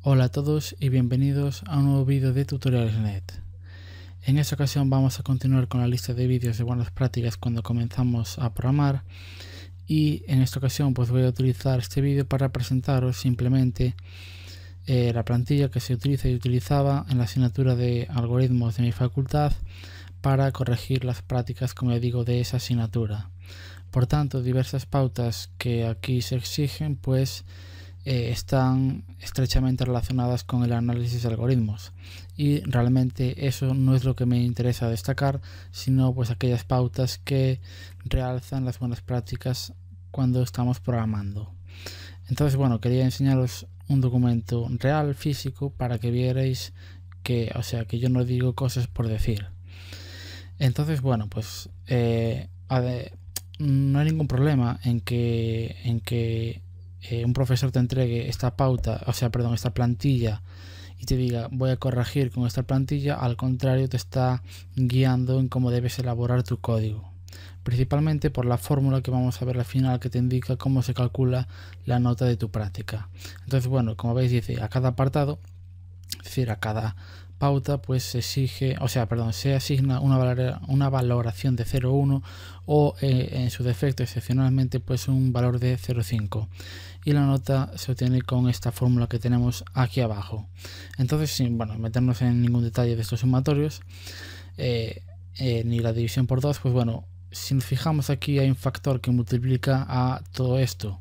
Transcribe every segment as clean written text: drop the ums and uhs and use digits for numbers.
Hola a todos y bienvenidos a un nuevo vídeo de Tutoriales.net. En esta ocasión vamos a continuar con la lista de vídeos de buenas prácticas cuando comenzamos a programar, y en esta ocasión pues voy a utilizar este vídeo para presentaros simplemente la plantilla que se utiliza y utilizaba en la asignatura de algoritmos de mi facultad para corregir las prácticas, como ya digo, de esa asignatura. Por tanto, diversas pautas que aquí se exigen pues están estrechamente relacionadas con el análisis de algoritmos, y realmente eso no es lo que me interesa destacar, sino pues aquellas pautas que realzan las buenas prácticas cuando estamos programando. Entonces, bueno, quería enseñaros un documento real, físico, para que vierais que, que yo no digo cosas por decir. Entonces, bueno, pues no hay ningún problema en que un profesor te entregue esta esta plantilla y te diga voy a corregir con esta plantilla. Al contrario, te está guiando en cómo debes elaborar tu código, principalmente por la fórmula que vamos a ver al final, que te indica cómo se calcula la nota de tu práctica. Entonces, bueno, como veis, dice a cada apartado, es decir, a cada pauta pues se asigna una valoración de 0,1 o en su defecto excepcionalmente pues un valor de 0,5, y la nota se obtiene con esta fórmula que tenemos aquí abajo. Entonces, sin meternos en ningún detalle de estos sumatorios ni la división por 2, pues bueno, si nos fijamos aquí hay un factor que multiplica a todo esto.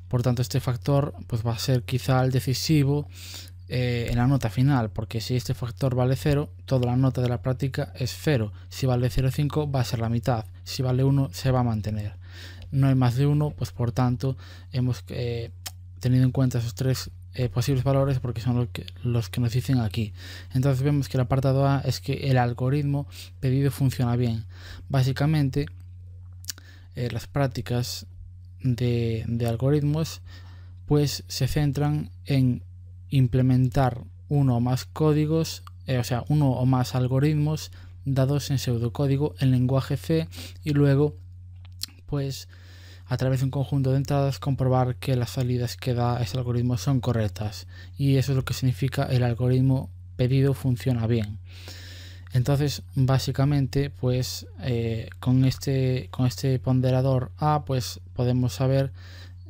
Por tanto, este factor pues va a ser quizá el decisivo en la nota final, porque si este factor vale 0, toda la nota de la práctica es 0. Si vale 0,5 va a ser la mitad, si vale 1 se va a mantener. No hay más de 1, pues por tanto hemos tenido en cuenta esos tres posibles valores porque son los que nos dicen aquí. Entonces vemos que el apartado A es que el algoritmo pedido funciona bien. Básicamente las prácticas de algoritmos pues se centran en implementar uno o más códigos, uno o más algoritmos dados en pseudocódigo en lenguaje C, y luego pues a través de un conjunto de entradas comprobar que las salidas que da ese algoritmo son correctas, y eso es lo que significa el algoritmo pedido funciona bien. Entonces básicamente pues con este ponderador A pues podemos saber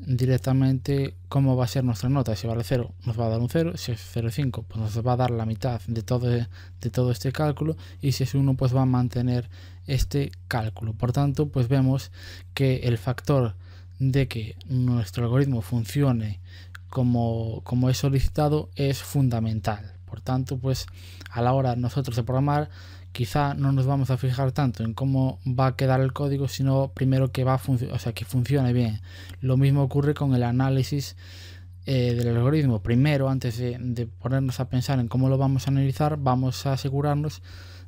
directamente cómo va a ser nuestra nota. Si vale 0 nos va a dar un 0, si es 0,5 pues nos va a dar la mitad de todo este cálculo, y si es 1 pues va a mantener este cálculo. Por tanto, pues vemos que el factor de que nuestro algoritmo funcione como es solicitado es fundamental. Por tanto, pues a la hora nosotros de programar quizá no nos vamos a fijar tanto en cómo va a quedar el código, sino primero que que funcione bien. Lo mismo ocurre con el análisis del algoritmo. Primero, antes de ponernos a pensar en cómo lo vamos a analizar, vamos a asegurarnos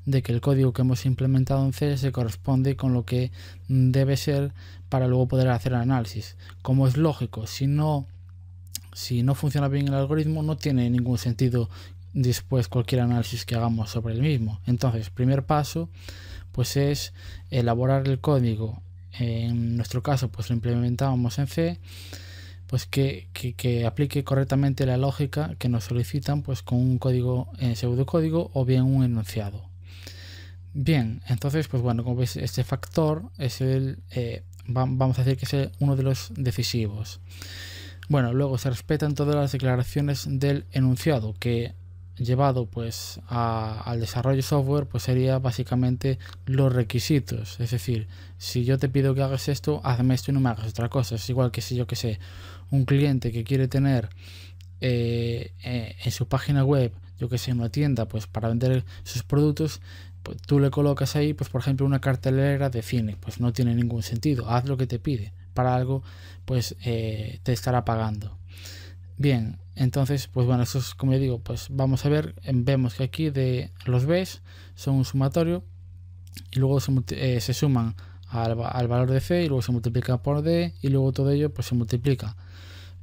de que el código que hemos implementado en C se corresponde con lo que debe ser para luego poder hacer el análisis. Como es lógico, si no funciona bien el algoritmo, no tiene ningún sentido después cualquier análisis que hagamos sobre el mismo. Entonces, primer paso pues es elaborar el código. En nuestro caso pues lo implementábamos en C, pues que aplique correctamente la lógica que nos solicitan, pues con un código en pseudocódigo o bien un enunciado. Bien, entonces pues bueno, como veis, este factor es vamos a decir que es uno de los decisivos. Bueno, luego se respetan todas las declaraciones del enunciado, que llevado pues al desarrollo software pues sería básicamente los requisitos. Es decir, si yo te pido que hagas esto, hazme esto y no me hagas otra cosa. Es igual que si yo que sé, un cliente que quiere tener en su página web, yo que sé, una tienda pues para vender sus productos, pues tú le colocas ahí pues por ejemplo una cartelera de cine, pues no tiene ningún sentido. Haz lo que te pide, para algo pues te estará pagando. Bien, entonces pues bueno, eso es como yo digo, pues vamos a ver, vemos que aquí de los B's son un sumatorio y luego se suman al valor de C, y luego se multiplica por D, y luego todo ello pues se multiplica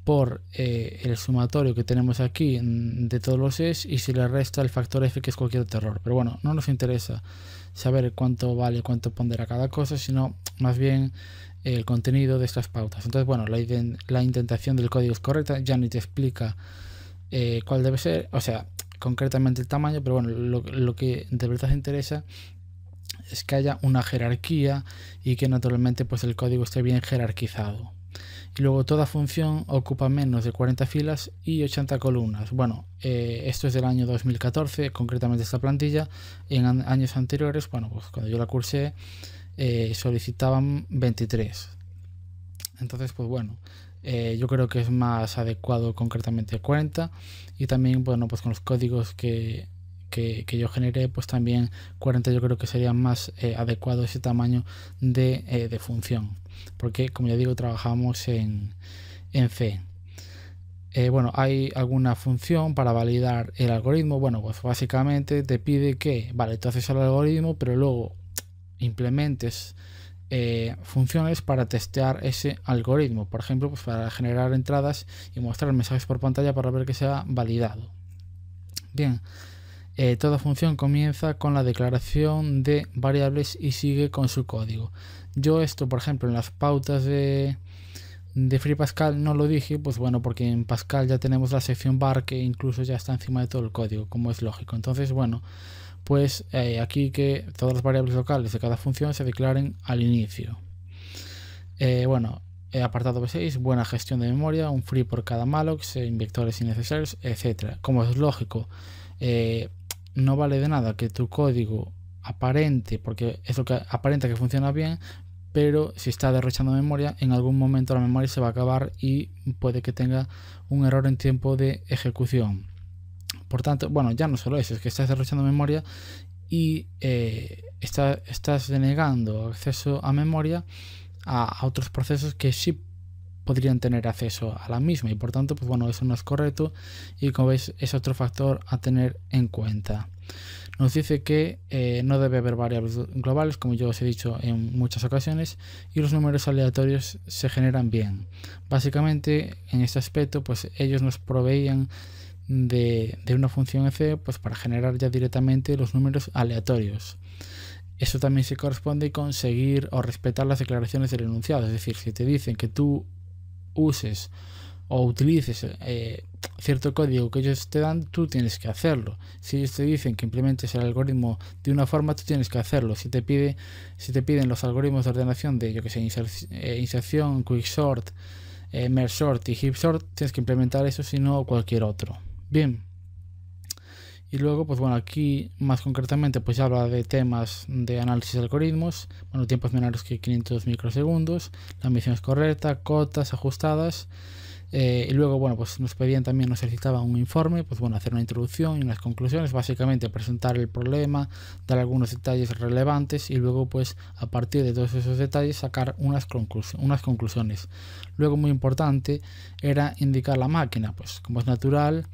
por el sumatorio que tenemos aquí de todos los E's, y si le resta el factor F, que es cualquier otro error. Pero bueno, no nos interesa saber cuánto vale, cuánto pondera cada cosa, sino más bien el contenido de estas pautas. Entonces bueno, la indentación del código es correcta, ya ni te explica cuál debe ser, o sea, concretamente el tamaño, pero bueno, lo que de verdad interesa es que haya una jerarquía y que naturalmente pues el código esté bien jerarquizado. Y luego toda función ocupa menos de 40 filas y 80 columnas. Bueno, esto es del año 2014, concretamente esta plantilla. En años anteriores, bueno, pues cuando yo la cursé, solicitaban 23. Entonces, pues bueno, yo creo que es más adecuado concretamente 40. Y también, bueno, pues con los códigos que yo generé, pues también 40 yo creo que sería más adecuado ese tamaño de función, porque como ya digo, trabajamos en C. Bueno, hay alguna función para validar el algoritmo. Bueno, pues básicamente te pide que, vale, tú haces el algoritmo, pero luego implementes funciones para testear ese algoritmo, por ejemplo, pues para generar entradas y mostrar mensajes por pantalla para ver que sea validado. Bien, toda función comienza con la declaración de variables y sigue con su código. Yo esto, por ejemplo, en las pautas de Free Pascal no lo dije, pues bueno, porque en Pascal ya tenemos la sección var que incluso ya está encima de todo el código, como es lógico. Entonces, bueno, pues aquí que todas las variables locales de cada función se declaren al inicio. Bueno, apartado B6, buena gestión de memoria, un free por cada malloc, vectores innecesarios, etcétera. Como es lógico, no vale de nada que tu código aparente, porque es lo que aparenta que funciona bien, pero si está derrochando memoria, en algún momento la memoria se va a acabar y puede que tenga un error en tiempo de ejecución. Por tanto, bueno, ya no solo eso, es que estás derrochando memoria y estás denegando acceso a memoria a otros procesos que sí podrían tener acceso a la misma, y por tanto, pues bueno, eso no es correcto, y como veis es otro factor a tener en cuenta. Nos dice que no debe haber variables globales, como yo os he dicho en muchas ocasiones, y los números aleatorios se generan bien. Básicamente, en este aspecto, pues ellos nos proveían de una función en C, pues para generar ya directamente los números aleatorios. Eso también se corresponde con seguir o respetar las declaraciones del enunciado. Es decir, si te dicen que tú uses o utilices cierto código que ellos te dan, tú tienes que hacerlo. Si ellos te dicen que implementes el algoritmo de una forma, tú tienes que hacerlo. Si te piden los algoritmos de ordenación de, yo que sé, inserción, quicksort, merge sort y heap sort, tienes que implementar eso, si no cualquier otro. Bien. Y luego, pues bueno, aquí más concretamente pues ya habla de temas de análisis de algoritmos, bueno, tiempos menores que 500 microsegundos, la medición es correcta, cotas ajustadas, y luego, bueno, pues nos pedían también, nos solicitaban un informe, pues bueno, hacer una introducción y unas conclusiones, básicamente presentar el problema, dar algunos detalles relevantes y luego, pues a partir de todos esos detalles sacar unas conclusiones. Luego, muy importante, era indicar la máquina, pues como es natural,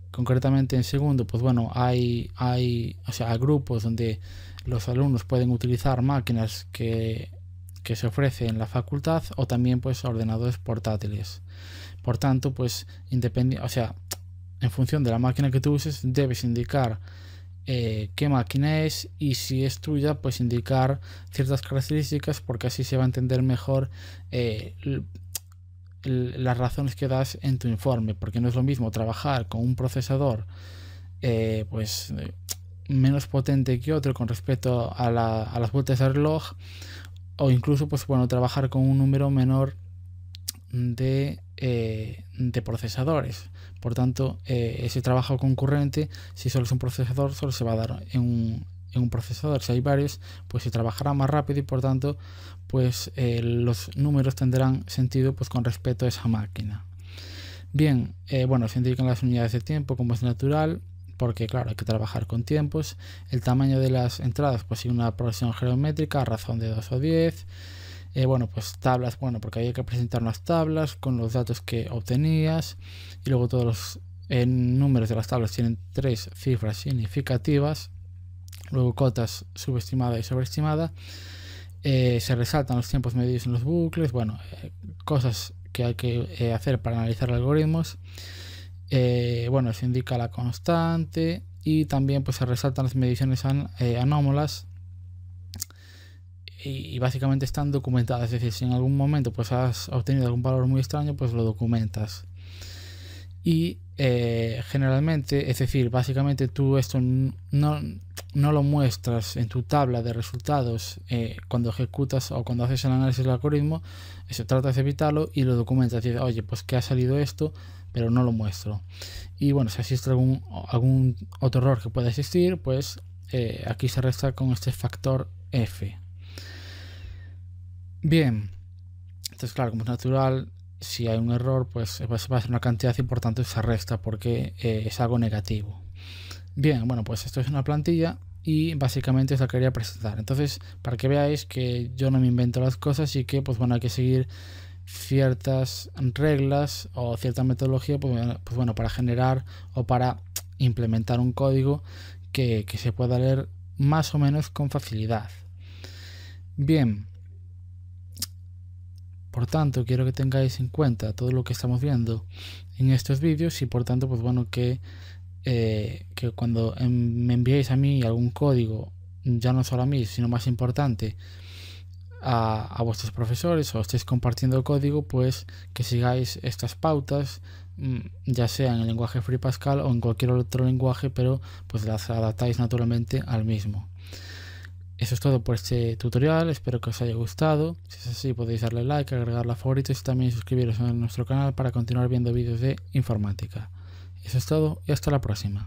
concretamente en segundo, pues bueno, hay grupos donde los alumnos pueden utilizar máquinas que se ofrecen en la facultad, o también pues ordenadores portátiles. Por tanto, pues en función de la máquina que tú uses, debes indicar qué máquina es, y si es tuya, pues indicar ciertas características, porque así se va a entender mejor las razones que das en tu informe, porque no es lo mismo trabajar con un procesador menos potente que otro con respecto a las vueltas de reloj, o incluso pues bueno, trabajar con un número menor de procesadores. Por tanto, ese trabajo concurrente, si solo es un procesador, solo se va a dar en un procesador. Si hay varios, pues se trabajará más rápido, y por tanto pues los números tendrán sentido pues con respecto a esa máquina. Bien, bueno, se indican las unidades de tiempo como es natural, porque claro, hay que trabajar con tiempos. El tamaño de las entradas, pues sí, una progresión geométrica a razón de 2 o 10. Bueno, pues tablas, bueno, porque hay que presentar unas tablas con los datos que obtenías, y luego todos los números de las tablas tienen 3 cifras significativas. Luego cotas subestimada y sobreestimada. Se resaltan los tiempos medidos en los bucles. Bueno, cosas que hay que hacer para analizar algoritmos. Bueno, se indica la constante, y también pues se resaltan las mediciones anómalas, y básicamente están documentadas. Es decir, si en algún momento pues has obtenido algún valor muy extraño, pues lo documentas. y generalmente, es decir, básicamente tú esto no lo muestras en tu tabla de resultados cuando ejecutas o cuando haces el análisis del algoritmo. Eso tratas de evitarlo y lo documentas. Dices, oye, pues que ha salido esto, pero no lo muestro. Y bueno, si existe algún otro error que pueda existir, pues aquí se resta con este factor F. Bien, entonces claro, como es natural, si hay un error, pues va a ser una cantidad y por tanto se resta porque es algo negativo. Bien, bueno, pues esto es una plantilla y básicamente os la quería presentar. Entonces, para que veáis que yo no me invento las cosas y que, pues bueno, hay que seguir ciertas reglas o cierta metodología, pues bueno, para generar o para implementar un código que se pueda leer más o menos con facilidad. Bien, por tanto, quiero que tengáis en cuenta todo lo que estamos viendo en estos vídeos y por tanto, pues bueno, que cuando me enviéis a mí algún código, ya no solo a mí, sino más importante, a vuestros profesores o estéis compartiendo el código, pues que sigáis estas pautas, ya sea en el lenguaje Free Pascal o en cualquier otro lenguaje, pero pues las adaptáis naturalmente al mismo. Eso es todo por este tutorial, espero que os haya gustado. Si es así, podéis darle like, agregarlo a favoritos y también suscribiros a nuestro canal para continuar viendo vídeos de informática. Eso es todo y hasta la próxima.